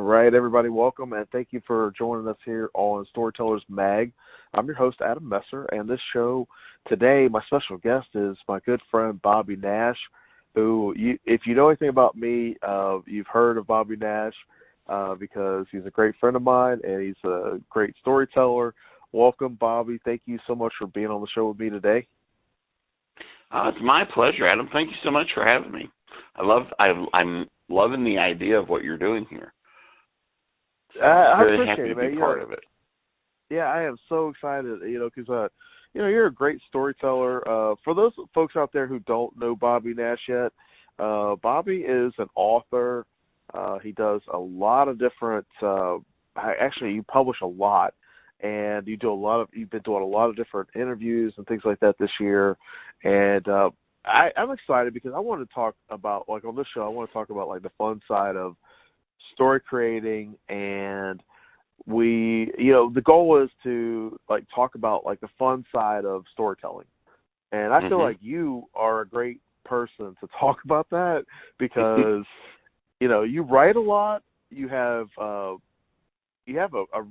right, everybody, welcome, and thank you for joining us here on Storytellers Mag. I'm your host, Adam Messer, and this show today, my special guest is my good friend, Bobby Nash, who, if you know anything about me, you've heard of Bobby Nash because he's a great friend of mine, and he's a great storyteller. Welcome, Bobby. Thank you so much for being on the show with me today. It's my pleasure, Adam. Thank you so much for having me. I'm loving the idea of what you're doing here. So I'm really happy to be part of it. Yeah, I am so excited, because, you're a great storyteller. For those folks out there who don't know Bobby Nash yet, Bobby is an author. He does a lot of different, actually, you publish a lot, and you've been doing a lot of different interviews and things like that this year. And I'm excited because I want to talk about, on this show, I want to talk about, the fun side of story creating, and the goal is to, talk about, the fun side of storytelling. And I feel like you are a great person to talk about that because, you write a lot, you have a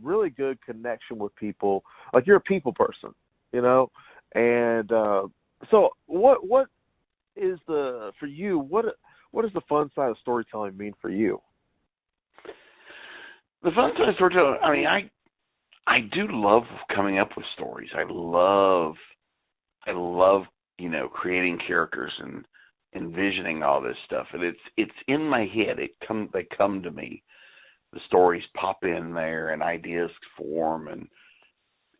really good connection with people. You're a people person, and so what is for you, what does the fun side of storytelling mean for you? The fun side of storytelling, I do love coming up with stories. I love creating characters and envisioning all this stuff. And it's in my head. They come to me. The stories pop in there and ideas form, and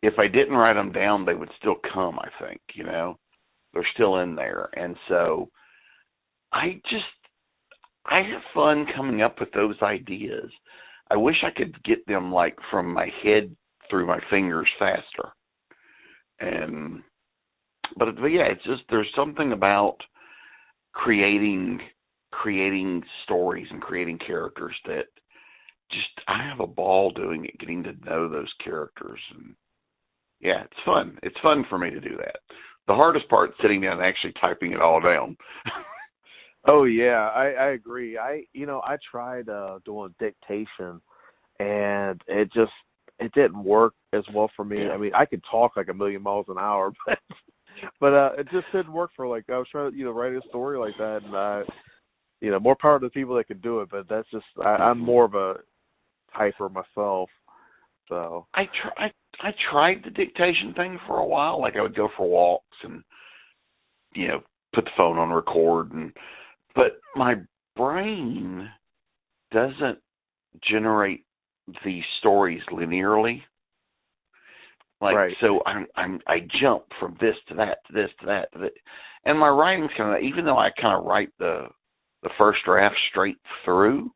if I didn't write them down, they would still come, I think, They're still in there. And so I have fun coming up with those ideas. I wish I could get them from my head through my fingers faster. But yeah, it's just there's something about creating stories and creating characters that I have a ball doing it, getting to know those characters. And yeah, it's fun. It's fun for me to do that. The hardest part is sitting down and actually typing it all down. Oh yeah, I agree. I tried doing dictation, and it didn't work as well for me. Yeah. I could talk a million miles an hour, but it just didn't work for I was trying to write a story like that, and more power to the people that can do it. But that's just I'm more of a typer myself. So I tried the dictation thing for a while. I would go for walks and put the phone on record, but my brain doesn't generate the stories linearly. Right. So I jump from this to that to this to that to that, and my writing's even though I write the first draft straight through,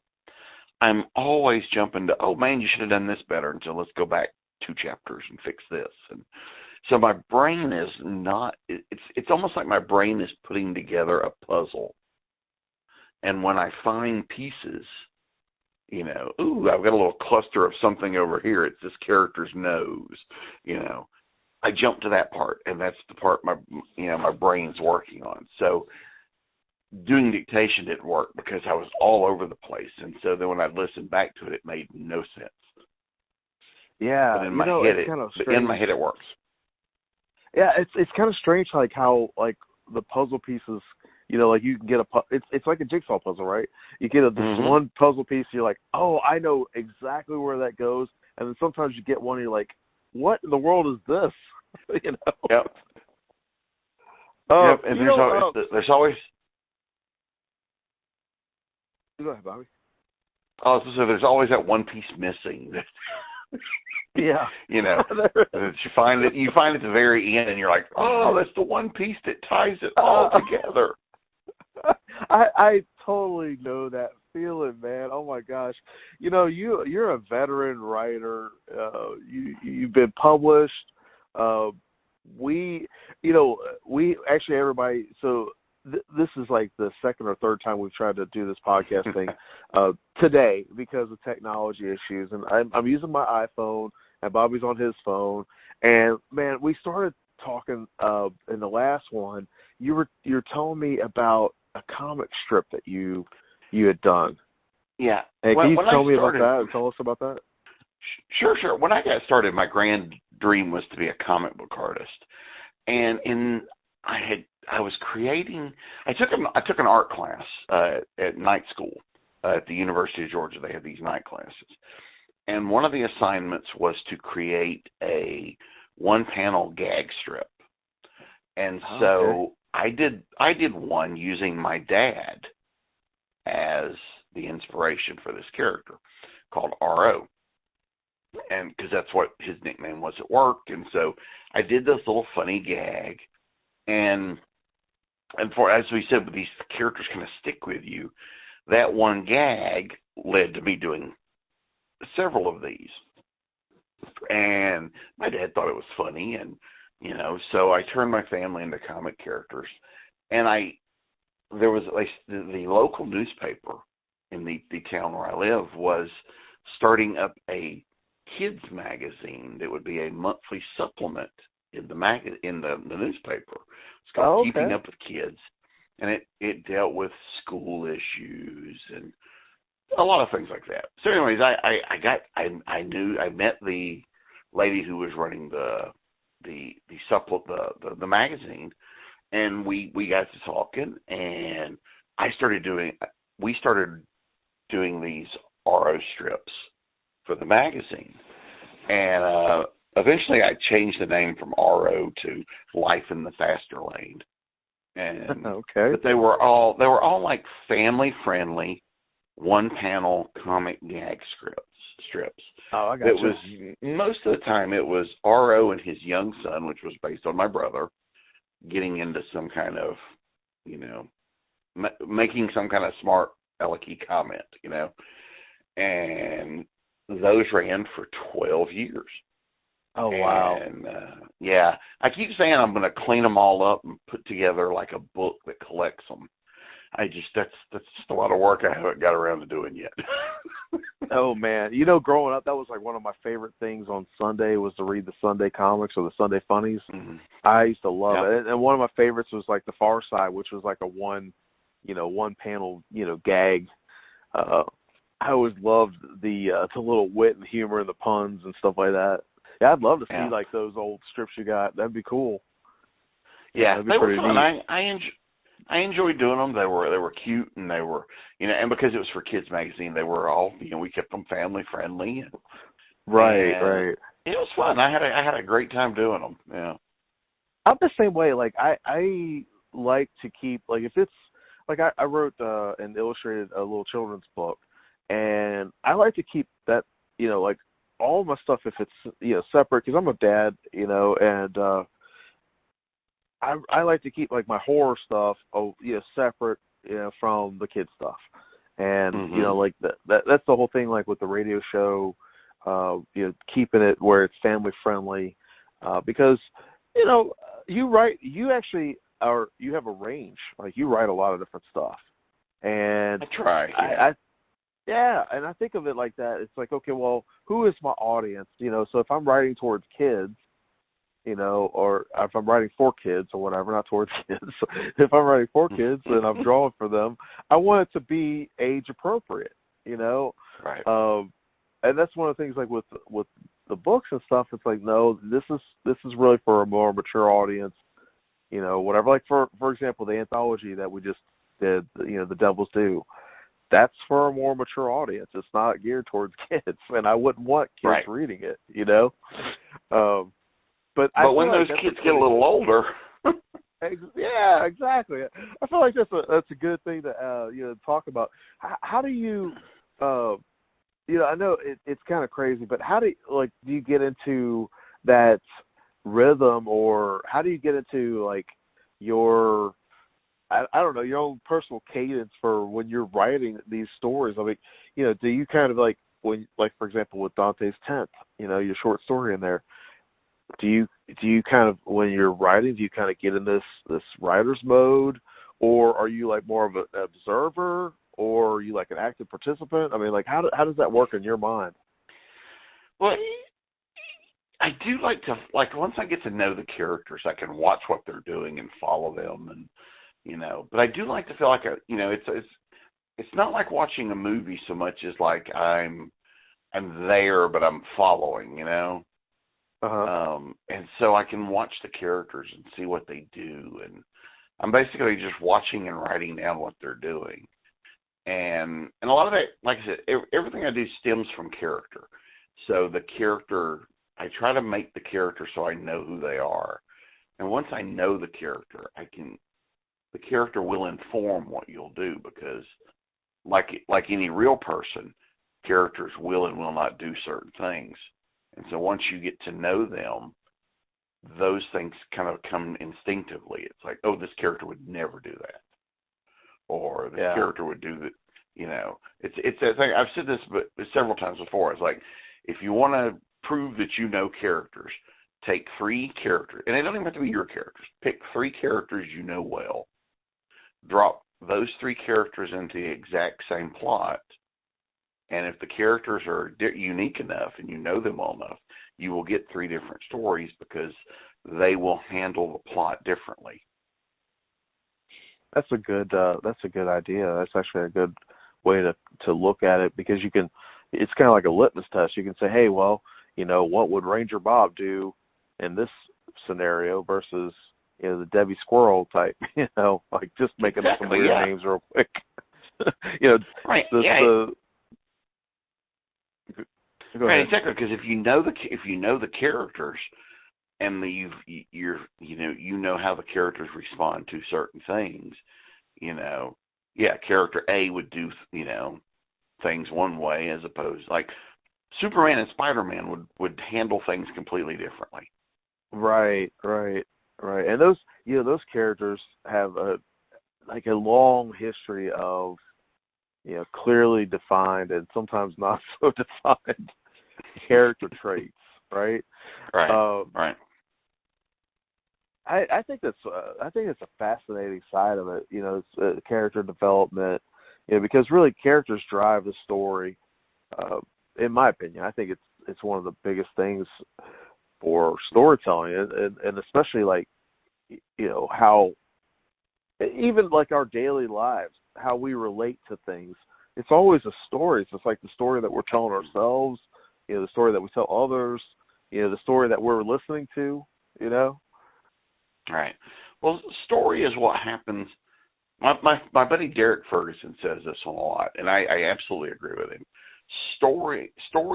I'm always jumping to, oh man, you should have done this better, and so let's go back 2 chapters and fix this. And so my brain is not, it's almost like my brain is putting together a puzzle. And when I find pieces, I've got a little cluster of something over here, it's this character's nose, I jump to that part, and that's the part my brain's working on. So doing dictation didn't work because I was all over the place, and so then when I listened back to it, it made no sense. Yeah, but in my head it works. Yeah, it's kind of strange, how the puzzle pieces, you can get it's like a jigsaw puzzle, right? You get this one puzzle piece, you're like, oh, I know exactly where that goes, and then sometimes you get one, and you're like, what in the world is this? Yep. Yep, And there's always. Go ahead, Bobby. Oh, so there's always that one piece missing. Yeah. You find it at the very end, and you're like, oh, that's the one piece that ties it all together. I totally know that feeling, man. Oh my gosh, you're a veteran writer. You've been published. We actually everybody. So this is the second or third time we've tried to do this podcast thing today because of technology issues, and I'm using my iPhone, and Bobby's on his phone, and man, we started talking in the last one. You're telling me about a comic strip that you had done. Yeah. Hey, can you When tell I me about started, that? Tell us about that. sure. When I got started, my grand dream was to be a comic book artist, and I was creating. I took an art class at night school at the University of Georgia. They had these night classes, and one of the assignments was to create a one-panel gag strip. And so Okay. I did one using my dad as the inspiration for this character called RO, and because that's what his nickname was at work. And so I did this little funny gag, and for, as we said, these characters kind of stick with you. That one gag led to me doing several of these, and my dad thought it was funny, and so I turned my family into comic characters, and there was like the local newspaper in the town where I live was starting up a kids magazine that would be a monthly supplement in the newspaper. It's called Keeping Okay. Up with Kids, and it dealt with school issues and a lot of things like that. So, anyways, I met the lady who was running the magazine, and we got to talking, and we started doing these RO strips for the magazine, and eventually I changed the name from RO to Life in the Faster Lane, and Okay. but they were all like family friendly, one panel comic gag strips. Oh, I got It you. was most of the time it was RO and his young son, which was based on my brother, getting into some kind of, making some kind of smart alecky comment, and those ran for 12 years. Oh, wow. And yeah, I keep saying I'm going to clean them all up and put together like a book that collects them. That's just a lot of work I haven't got around to doing yet. Oh, man. Growing up, that was like one of my favorite things on Sunday was to read the Sunday comics or the Sunday funnies. Mm-hmm. I used to love Yep. it. And one of my favorites was like The Far Side, which was like a one panel, gag. I always loved the little wit and humor and the puns and stuff like that. Yeah, I'd love to see like those old strips you got. That'd be cool. Yeah, That'd be they were pretty fun. neat. I enjoyed doing them. They were cute, and they were, and because it was for kids magazine, they were all, we kept them family friendly. Right. It was fun. I had a great time doing them. Yeah. I'm the same way. Like I like to keep like if it's like I wrote and illustrated a little children's book, and I like to keep that like all my stuff if it's separate because I'm a dad and I like to keep like my horror stuff separate from the kids stuff, and Mm-hmm. like that's the whole thing like with the radio show, keeping it where it's family friendly, because you actually you have a range, like you write a lot of different stuff, and I try. Yeah. yeah, and I think of it like that. It's like, okay, well, who is my audience? So if I'm writing towards kids, or if I'm writing for kids or whatever, not towards kids. If I'm writing for kids and I'm drawing for them, I want it to be age appropriate, Right. And that's one of the things like with the books and stuff. It's like, no, this is really for a more mature audience, whatever. Like for example, the anthology that we just did, The Devil's Due. That's for a more mature audience. It's not geared towards kids, and I wouldn't want kids reading it, But when those kids get a little older, yeah, exactly. I feel like that's a good thing to talk about. How do you I know it's kind of crazy, but how do you get into that rhythm, or how do you get into like your I don't know, your own personal cadence for when you're writing these stories? I mean, do you kind of like when, like for example, with Dante's Tenth, your short story in there, do you kind of, when you're writing, do you kind of get in this writer's mode, or are you like more of an observer, or are you like an active participant? I mean, like how does that work in your mind? well, I do like to once I get to know the characters, I can watch what they're doing and follow them, and but I do like to feel like it's it's not like watching a movie so much as like I'm there, but I'm following, you know. And so I can watch the characters and see what they do, and I'm basically just watching and writing down what they're doing. And a lot of that, like I said, everything I do stems from character. So the character, I try to make the character so I know who they are. And once I know the character, the character will inform what you'll do, because like any real person, characters will and will not do certain things. And so once you get to know them, those things kind of come instinctively. It's like, oh, this character would never do that, or this character would do that. You know, it's a thing. I've said this but several times before. It's like, if you want to prove that you know characters, take 3 characters, and they don't even have to be your characters. Pick 3 characters you know well, drop those 3 characters into the exact same plot, and if the characters are unique enough and you know them well enough, you will get 3 different stories, because they will handle the plot differently. That's a good idea. That's actually a good way to look at it, because you can, it's kind of like a litmus test. You can say, hey, well, you know, what would Ranger Bob do in this scenario versus, you know, the Debbie Squirrel type, you know, like just making up some weird names real quick. You know, right? Right, exactly. Because if you know the characters, and you know how the characters respond to certain things, you know, character A would do, you know, things one way, as opposed, like Superman and Spider-Man would handle things completely differently. Right. And those characters have a long history of, you know, clearly defined and sometimes not so defined character traits, right? Right. I think it's a fascinating side of it, you know, it's character development, you know, because really characters drive the story. In my opinion, I think it's one of the biggest things for storytelling, and especially, like, you know, how even like our daily lives, how we relate to things. It's always a story. It's just like the story that we're telling ourselves, you know, the story that we tell others, you know, the story that we're listening to, you know. Right. Well, story is what happens. My buddy Derek Ferguson says this a lot, and I absolutely agree with him. Story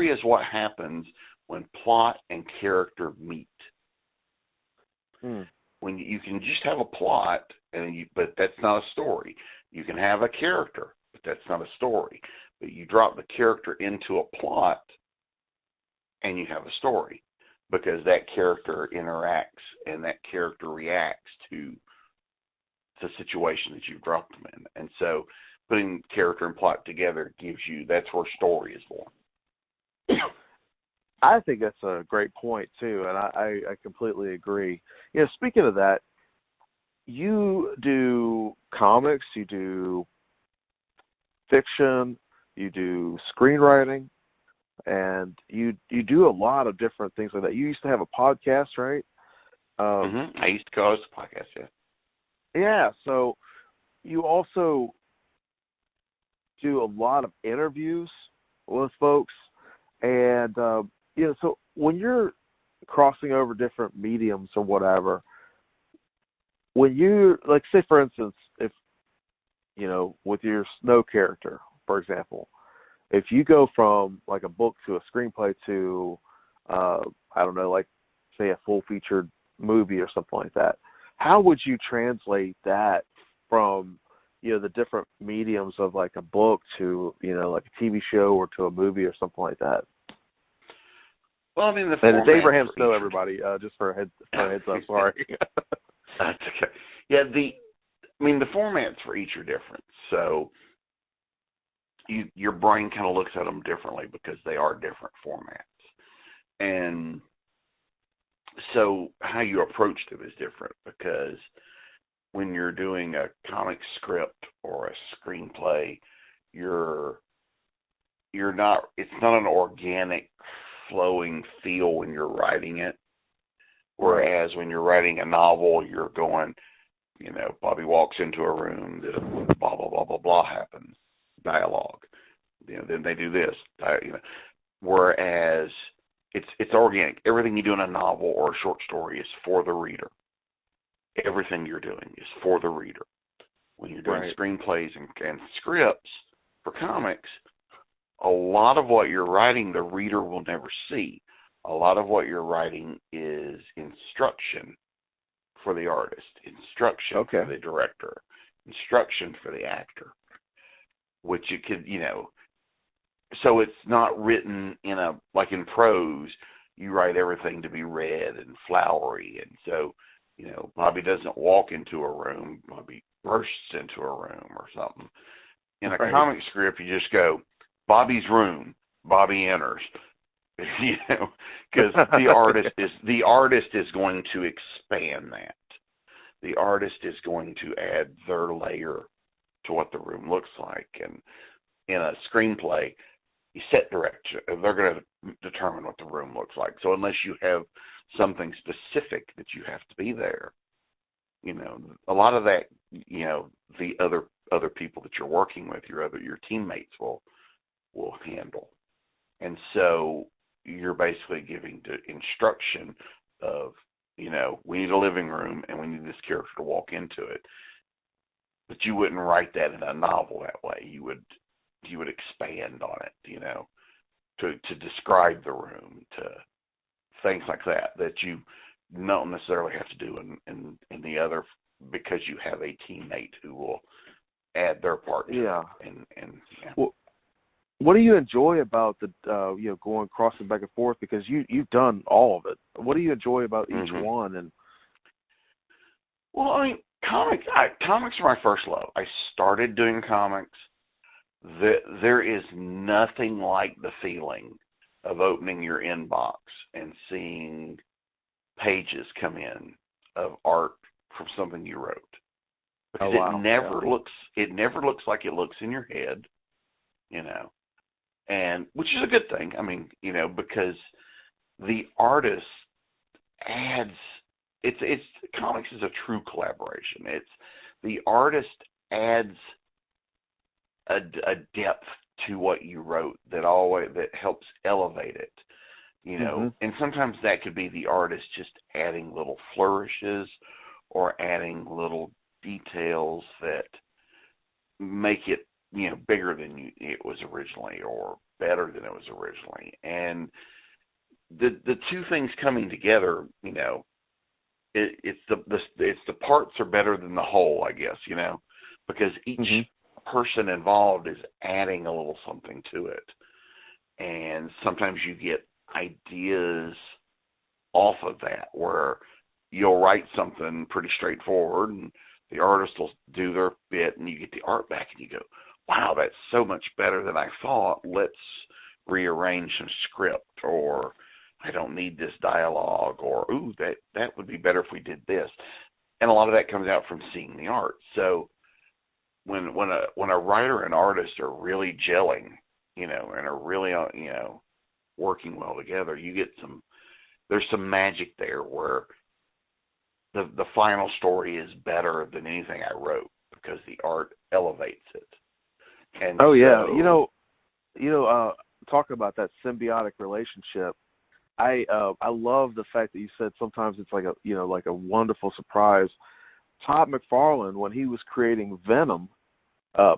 is what happens when plot and character meet. When you can just have a plot, but that's not a story. You can have a character, but that's not a story. But you drop the character into a plot, and you have a story, because that character interacts and that character reacts to the situation that you've dropped them in. And so putting character and plot together that's where story is born. I think that's a great point too, and I completely agree. You know, speaking of that, you do comics, you do fiction, you do screenwriting, and you do a lot of different things like that. You used to have a podcast, right? I used to co-host a podcast, yeah. Yeah, so you also do a lot of interviews with folks, and you know, so when you're crossing over different mediums or whatever, when you, like, say for instance, if, you know, with your Snow character, for example, if you go from like a book to a screenplay to I don't know, like say a full featured movie or something like that, how would you translate that from, you know, the different mediums of like a book to, you know, like a TV show or to a movie or something like that? Well, I mean, and it's Abraham Snow, everybody, just for a heads up, sorry. That's okay. Yeah, the formats for each are different. So your brain kind of looks at them differently because they are different formats. And so how you approach them is different, because when you're doing a comic script or a screenplay, it's not an organic flowing feel when you're writing it. Whereas when you're writing a novel, you're going, you know, Bobby walks into a room, blah, blah, blah, blah, blah happens. dialogue. Then they do this. Whereas it's organic. Everything you do in a novel or a short story is for the reader. Everything you're doing is for the reader. When you're doing screenplays and scripts for comics, a lot of what you're writing the reader will never see. A lot of what you're writing is instruction for the artist, instruction for the director, instruction for the actor, which you could, so it's not written like in prose, you write everything to be red and flowery. And so, Bobby doesn't walk into a room, Bobby bursts into a room or something. In a comic script, you just go, Bobby's room, Bobby enters. Because the artist is going to expand that. The artist is going to add their layer to what the room looks like. And in a screenplay, you set direction. They're going to determine what the room looks like. So unless you have something specific that you have to be there, a lot of that, the other people that you're working with, your teammates will handle. And so you're basically giving the instruction of, we need a living room and we need this character to walk into it. But you wouldn't write that in a novel that way. You would expand on it, to describe the room, to things like that you don't necessarily have to do in the other, because you have a teammate who will add their part to it. And Well, what do you enjoy about the going crossing back and forth, because you've done all of it? What do you enjoy about each one? And well, I mean, comics are my first love. I started doing comics. There is nothing like the feeling of opening your inbox and seeing pages come in of art from something you wrote. Because it never looks like it looks in your head, and which is a good thing. I mean, because the artist adds, it's comics is a true collaboration. It's the artist adds a depth to what you wrote that helps elevate it, and sometimes that could be the artist just adding little flourishes or adding little details that make it, bigger than it was originally, or better than it was originally. And the two things coming together, it's the parts are better than the whole, I guess, because each person involved is adding a little something to it. And sometimes you get ideas off of that, where you'll write something pretty straightforward and the artist will do their bit and you get the art back and you go, wow, that's so much better than I thought. Let's rearrange some script, or I don't need this dialogue, or ooh, that would be better if we did this. And a lot of that comes out from seeing the art. So when a writer and artist are really gelling, and are really working well together, there's some magic there where the final story is better than anything I wrote, because the art elevates it. And talking about that symbiotic relationship, I love the fact that you said sometimes it's like a wonderful surprise. Todd McFarlane, when he was creating Venom, I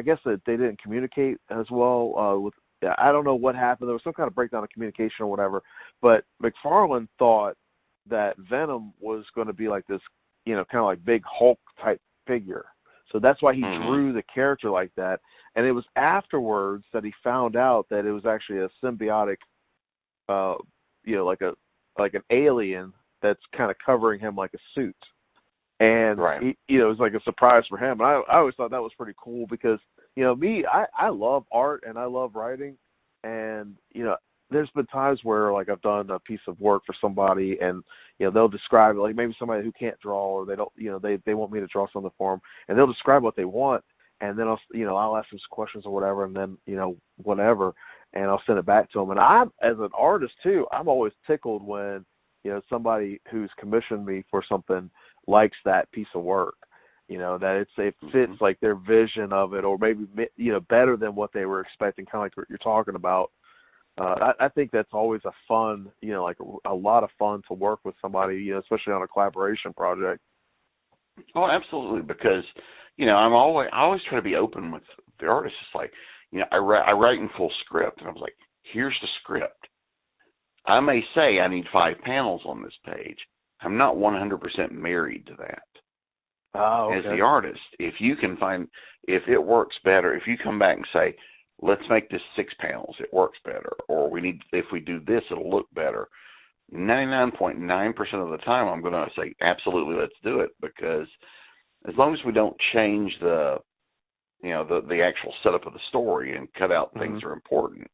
guess that they didn't communicate as well with. I don't know what happened. There was some kind of breakdown of communication or whatever. But McFarlane thought that Venom was going to be like this, kind of like big Hulk type figure. So that's why he drew the character like that. And it was afterwards that he found out that it was actually a symbiotic, like an alien that's kind of covering him like a suit. And it was like a surprise for him. And I always thought that was pretty cool, because I love art and I love writing, and there's been times where like I've done a piece of work for somebody, and they'll describe it, like maybe somebody who can't draw, or they don't, they want me to draw something for them, and they'll describe what they want, and then I'll ask them some questions or whatever, and then whatever, and I'll send it back to them. And I'm, as an artist too, I'm always tickled when somebody who's commissioned me for something likes that piece of work. that it fits like their vision of it, or maybe better than what they were expecting, kind of like what you're talking about. I think that's always a fun, like a lot of fun to work with somebody, especially on a collaboration project. Oh, absolutely, because I always try to be open with the artist. It's like, I write in full script, and I was like, here's the script. I may say I need 5 panels on this page. I'm not 100% married to that. Oh, okay. As the artist, if it works better, if you come back and say, let's make this 6 panels, it works better, or if we do this, it'll look better. 99.9% of the time, I'm going to say, absolutely, let's do it, because as long as we don't change the actual setup of the story and cut out things that are important,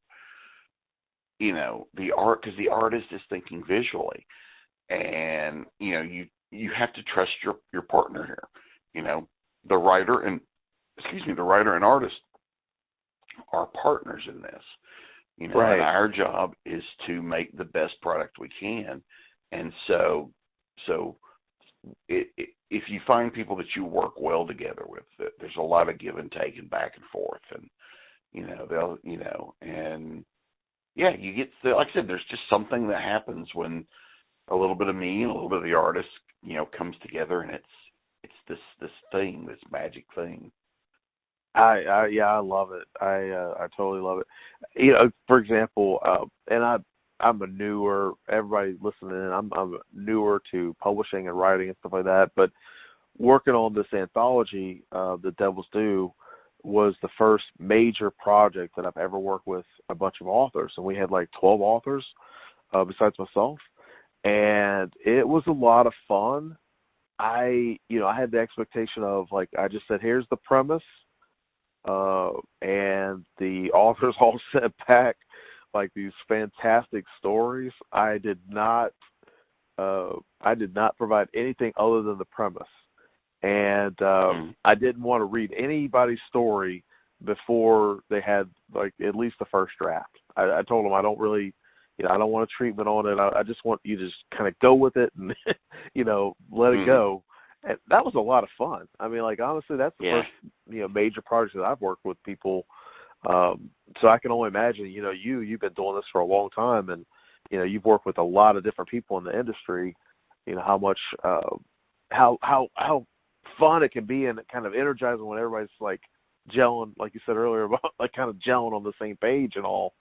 because the artist is thinking visually, and you have to trust your partner here. The writer and artist are partners in this. Right. And our job is to make the best product we can. And so if you find people that you work well together with, there's a lot of give and take and back and forth, and they'll and yeah, you get like I said, there's just something that happens when a little bit of me and a little bit of the artist comes together, and it's this thing, this magic thing. I love it. I totally love it. For example, and I'm a newer. Everybody listening, I'm newer to publishing and writing and stuff like that. But working on this anthology, The Devil's Due, was the first major project that I've ever worked with a bunch of authors, and we had like 12 authors besides myself, and it was a lot of fun. I had the expectation of, like, I just said, here's the premise. And the authors all sent back like these fantastic stories. I did not provide anything other than the premise, and I didn't want to read anybody's story before they had like at least the first draft. I told them I don't really, I don't want a treatment on it. I just want you to just kind of go with it and let it go. And that was a lot of fun. I mean, like, honestly, that's the first, major project that I've worked with people. So I can only imagine, you've been doing this for a long time, and, you've worked with a lot of different people in the industry, how much, how fun it can be, and kind of energizing when everybody's like gelling, like you said earlier, about like kind of gelling on the same page and all.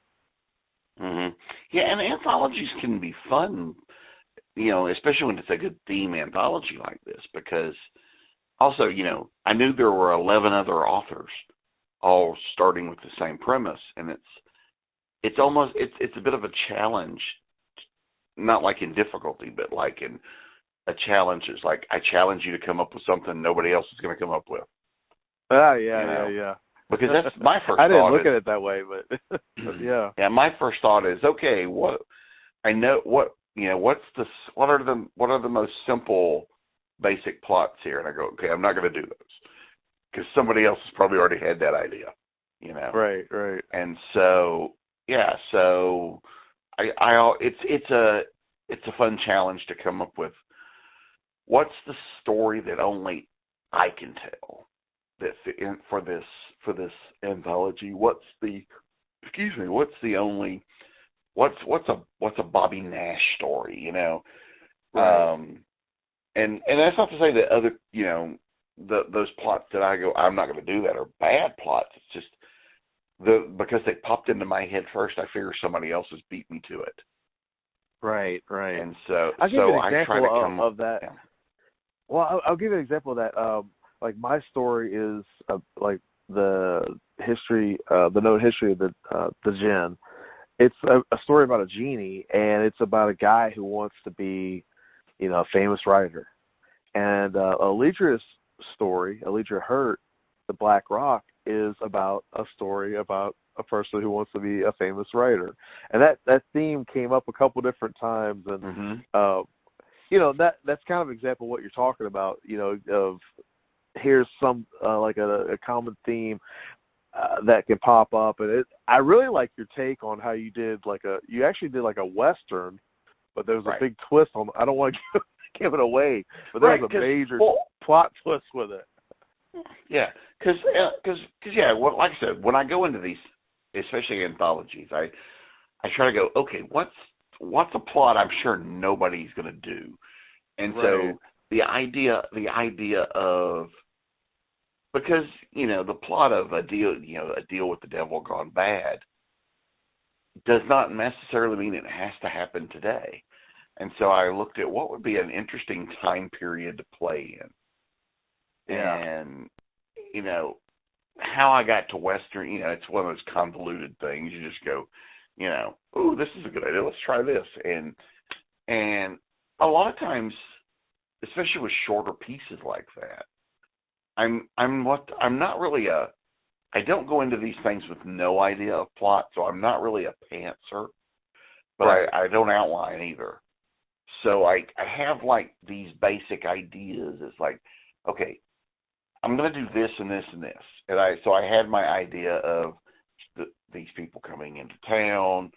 Mm-hmm. Yeah. And anthologies can be fun, especially when it's a good theme anthology like this, because also, I knew there were 11 other authors all starting with the same premise, and it's almost, it's a bit of a challenge, not like in difficulty, but like in a challenge. It's like, I challenge you to come up with something nobody else is going to come up with. Yeah. Because that's my first thought. I didn't look at it that way, but yeah. Yeah, my first thought is, okay, what are the most simple, basic plots here? And I go, okay, I'm not going to do those because somebody else has probably already had that idea, Right. And so, yeah, it's a fun challenge to come up with. What's the story that only I can tell for this anthology? What's a Bobby Nash story, Right. And that's not to say that other, those plots that I go, I'm not going to do that, are bad plots. It's just because they popped into my head first, I figure somebody else has beat me to it. Right. And so I'll give you an I try to example come of that. Yeah. Well, I'll give you an example of that. Like, my story is like the history, the known history of the djinn. It's a story about a genie, and it's about a guy who wants to be, a famous writer. And Alidra's story, Alidra Hurt, The Black Rock, is about a story about a person who wants to be a famous writer. And that theme came up a couple different times, and that's kind of an example of what you're talking about. Of here's some like a common theme that can pop up, and I really like your take on how you actually did like a Western, but there was a big twist on. I don't want to give it away, but there was a major plot twist with it. Yeah, because yeah, well, like I said, when I go into these, especially anthologies, I try to go, okay, what's a plot I'm sure nobody's going to do, and Right. so the idea of, because the plot of a deal with the devil gone bad does not necessarily mean it has to happen today, and so I looked at what would be an interesting time period to play in, Yeah. and how I got to Western, it's one of those convoluted things. You just go, oh, this is a good idea. Let's try this. And a lot of times, especially with shorter pieces like that, I'm not really I don't go into these things with no idea of plot, so I'm not really a pantser, but Right. I don't outline either. So I have like these basic ideas. It's like, okay, I'm going to do this and this and this. And I had my idea of these people coming into town,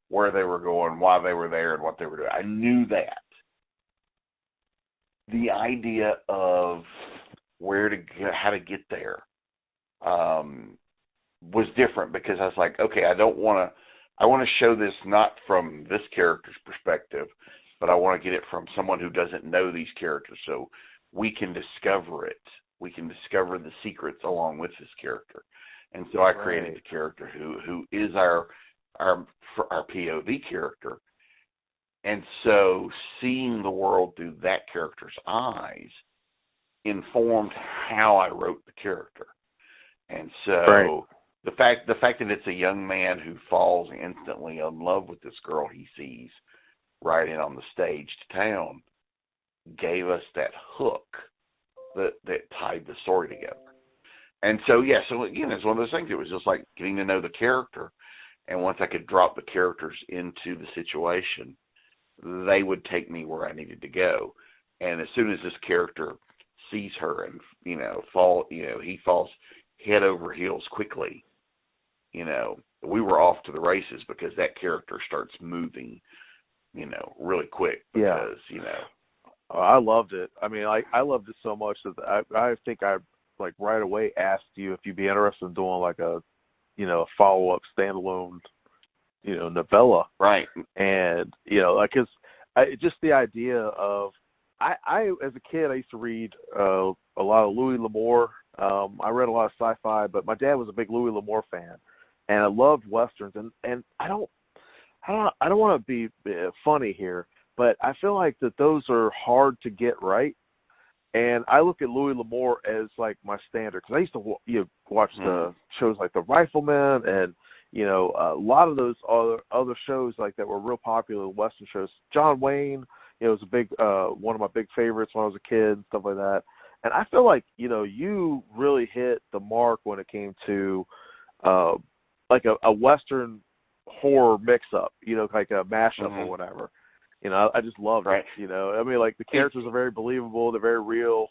where they were going, why they were there, and what they were doing. I knew that. The idea of how to get there, was different, because I was like, okay, I want to show this not from this character's perspective, but I want to get it from someone who doesn't know these characters, so we can discover it. We can discover the secrets along with this character. And so I created the character who is our POV character. And so seeing the world through that character's eyes informed how I wrote the character. And so the fact that it's a young man who falls instantly in love with this girl he sees riding on the stage to town gave us that hook that tied the story together. And so, so again, it's one of those things. It was just like getting to know the character. And once I could drop the characters into the situation, they would take me where I needed to go. And as soon as this character sees her and, he falls head over heels quickly, we were off to the races, because that character starts moving, really quick, because, I loved it. I mean, I loved it so much that I think I like right away asked you if you'd be interested in doing like a follow-up standalone novella, right? And like, cause just the idea of I as a kid I used to read a lot of Louis L'Amour. I read a lot of sci-fi, but my dad was a big Louis L'Amour fan, and I loved westerns. And I don't want to be funny here, but I feel like that those are hard to get right. And I look at Louis L'Amour as like my standard, because I used to watch the shows like The Rifleman, and a lot of those other shows like that were real popular Western shows. John Wayne, was a big one of my big favorites when I was a kid and stuff like that. And I feel like you really hit the mark when it came to like a Western horror mix-up, like a mashup or whatever. I just love it. I mean, like the characters are very believable. They're very real.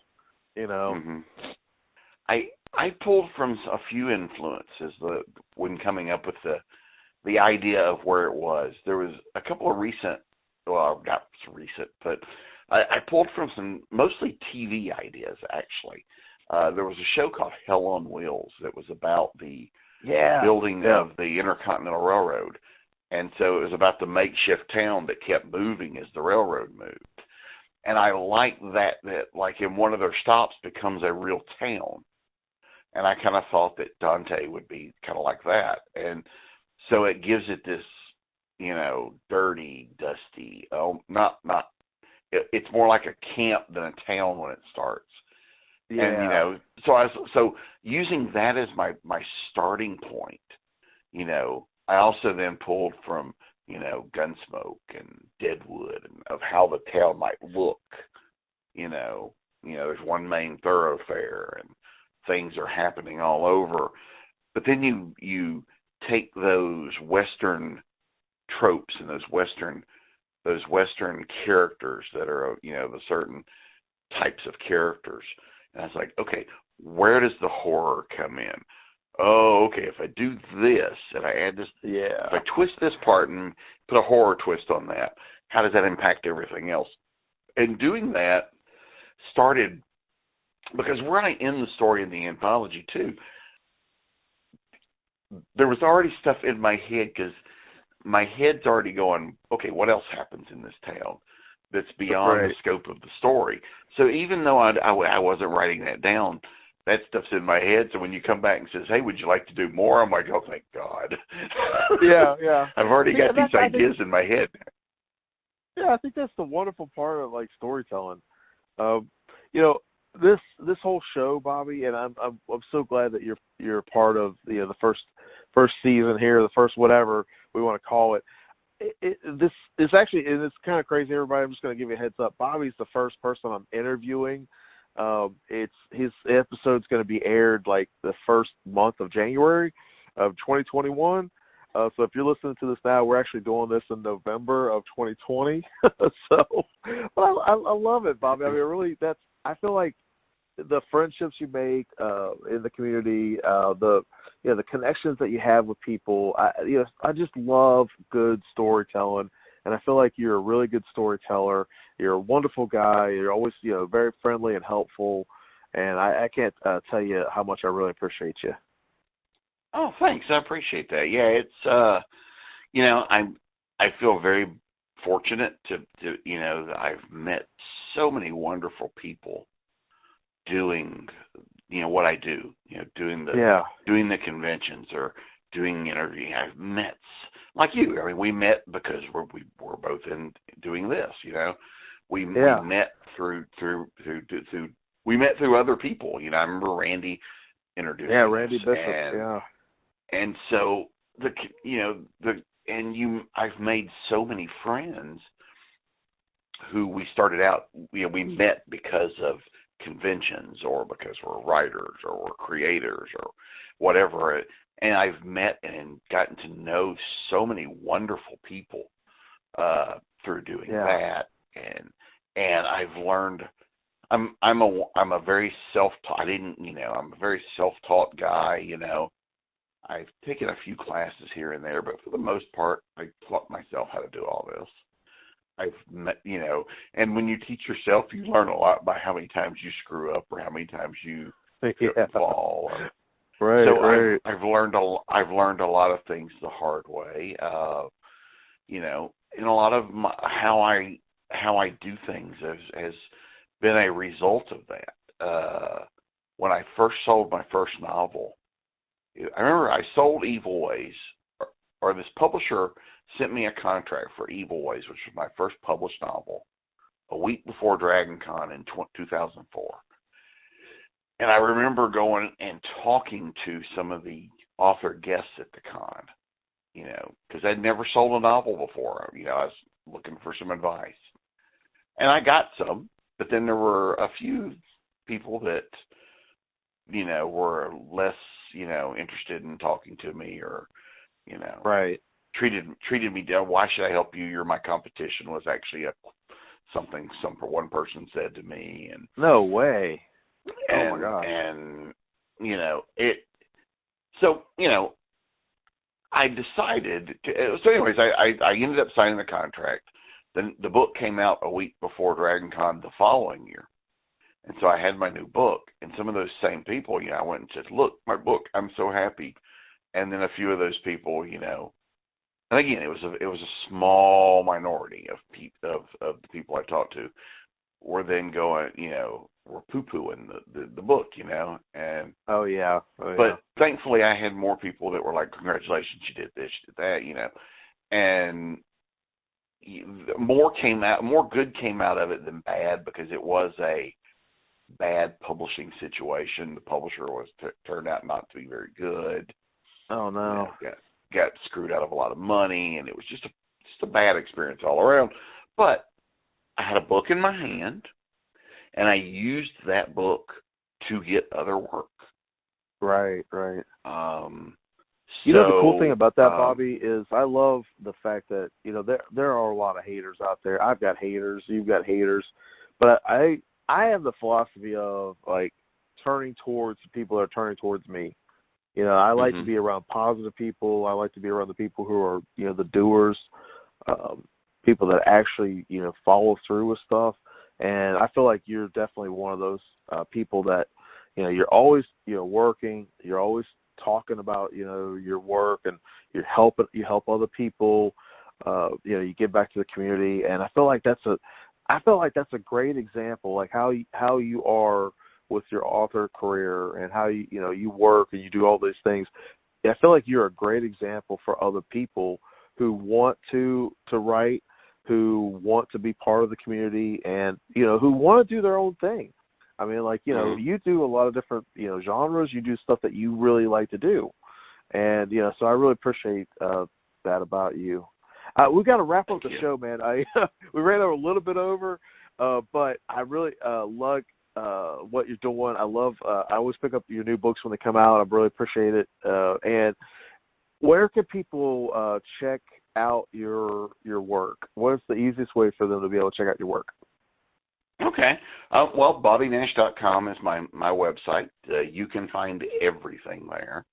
I pulled from a few influences when coming up with the idea of where it was. There was a couple of recent, well, not recent, but I pulled from some mostly TV ideas, actually. There was a show called Hell on Wheels that was about the building of the Intercontinental Railroad. And so it was about the makeshift town that kept moving as the railroad moved. And I like that like in one of their stops becomes a real town. And I kind of thought that Dante would be kind of like that. And so it gives it this, dirty, dusty, it's more like a camp than a town when it starts. Yeah. And, so using that as my starting point, I also then pulled from, Gunsmoke and Deadwood, and of how the town might look. There's one main thoroughfare and things are happening all over. But then you take those Western tropes and those Western characters that are, the certain types of characters. And I was like, okay, where does the horror come in? Oh, okay, if I do this and I add this, if I twist this part and put a horror twist on that, how does that impact everything else? And doing that started because when I end the story in the anthology too, there was already stuff in my head because my head's already going, okay, what else happens in this town that's beyond the scope of the story? So even though I wasn't writing that down, that stuff's in my head. So when you come back and says, hey, would you like to do more? I'm like, oh, thank God. Yeah. I've already got these ideas in my head. Yeah, I think that's the wonderful part of like storytelling. This whole show, Bobby, and I'm so glad that you're a part of the first season here, the first whatever we want to call it. This is actually, and it's kind of crazy, everybody. I'm just going to give you a heads up. Bobby's the first person I'm interviewing. It's his episode's going to be aired like the first month of January of 2021. So if you're listening to this now, we're actually doing this in November of 2020. So, but I love it, Bobby. I mean, I feel like the friendships you make in the community, the connections that you have with people. I just love good storytelling, and I feel like you're a really good storyteller. You're a wonderful guy. You're always very friendly and helpful, and I can't tell you how much I really appreciate you. Oh, thanks. I appreciate that. Yeah, it's I feel very fortunate to that I've met so many wonderful people doing what I do, doing the conventions or doing interviewing. I've met like you. I mean, we met because we're both in doing this. We met through we met through other people. I remember Randy introduced us. Randy Bishop. And so I've made so many friends who we started out. We met because of conventions or because we're writers or we're creators or whatever. And I've met and gotten to know so many wonderful people through doing that. And I've learned. I'm a very self-taught. I'm a very self-taught guy. I've taken a few classes here and there, but for the most part, I taught myself how to do all this. I've met, and when you teach yourself, you learn a lot by how many times you screw up or how many times you fall. Right. I've learned a lot of things the hard way. And a lot of how I do things has been a result of that. When I first sold my first novel, I remember I sold Evil Ways, or this publisher sent me a contract for Evil Ways, which was my first published novel, a week before DragonCon in 2004. And I remember going and talking to some of the author guests at the con, because I'd never sold a novel before. I was looking for some advice. And I got some, but then there were a few people that, were less, interested in talking to me or, treated me down. Why should I help you? You're my competition was actually something one person said to me. And no way. And, oh my God. And So I decided to. So anyways, I ended up signing the contract. Then the book came out a week before DragonCon the following year. And so I had my new book, and some of those same people, I went and said, look, my book, I'm so happy. And then a few of those people, and again, it was a small minority of the people I talked to were then going, were poo-pooing the book, and but thankfully I had more people that were like, congratulations, you did this, you did that, and more good came out of it than bad, because it was a bad publishing situation. The publisher turned out not to be very good. Oh no! Got screwed out of a lot of money, and it was just a bad experience all around. But I had a book in my hand, and I used that book to get other work. Right. The cool thing about that, Bobby, is I love the fact that there are a lot of haters out there. I've got haters, you've got haters, but I have the philosophy of like turning towards the people that are turning towards me. I like to be around positive people. I like to be around the people who are, the doers, people that actually, follow through with stuff. And I feel like you're definitely one of those people that, you're always, working, you're always talking about, your work, and you help other people, you give back to the community. And I feel like that's a great example, like how you are with your author career, and how you work and you do all these things. I feel like you're a great example for other people who want to write, who want to be part of the community, and who want to do their own thing. I mean, like, you do a lot of different genres. You do stuff that you really like to do, and so I really appreciate that about you. We've got to wrap up the show, man. We ran over a little bit over, but I really love what you're doing. I love. I always pick up your new books when they come out. I really appreciate it. And where can people check out your work? What is the easiest way for them to be able to check out your work? Okay. Well, BobbyNash.com is my website. You can find everything there.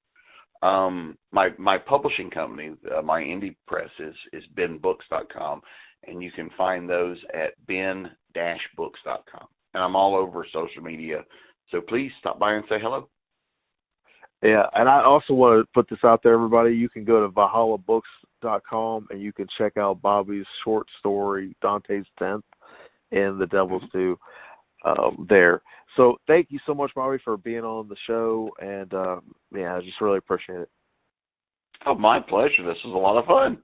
My publishing company, my indie press is BenBooks.com, and you can find those at Ben-Books.com. And I'm all over social media, so please stop by and say hello. Yeah, and I also want to put this out there, everybody. You can go to ValhallaBooks.com and you can check out Bobby's short story, Dante's 10th, and The Devil's Due there. So thank you so much, Bobby, for being on the show, and I just really appreciate it. Oh, my pleasure. This was a lot of fun.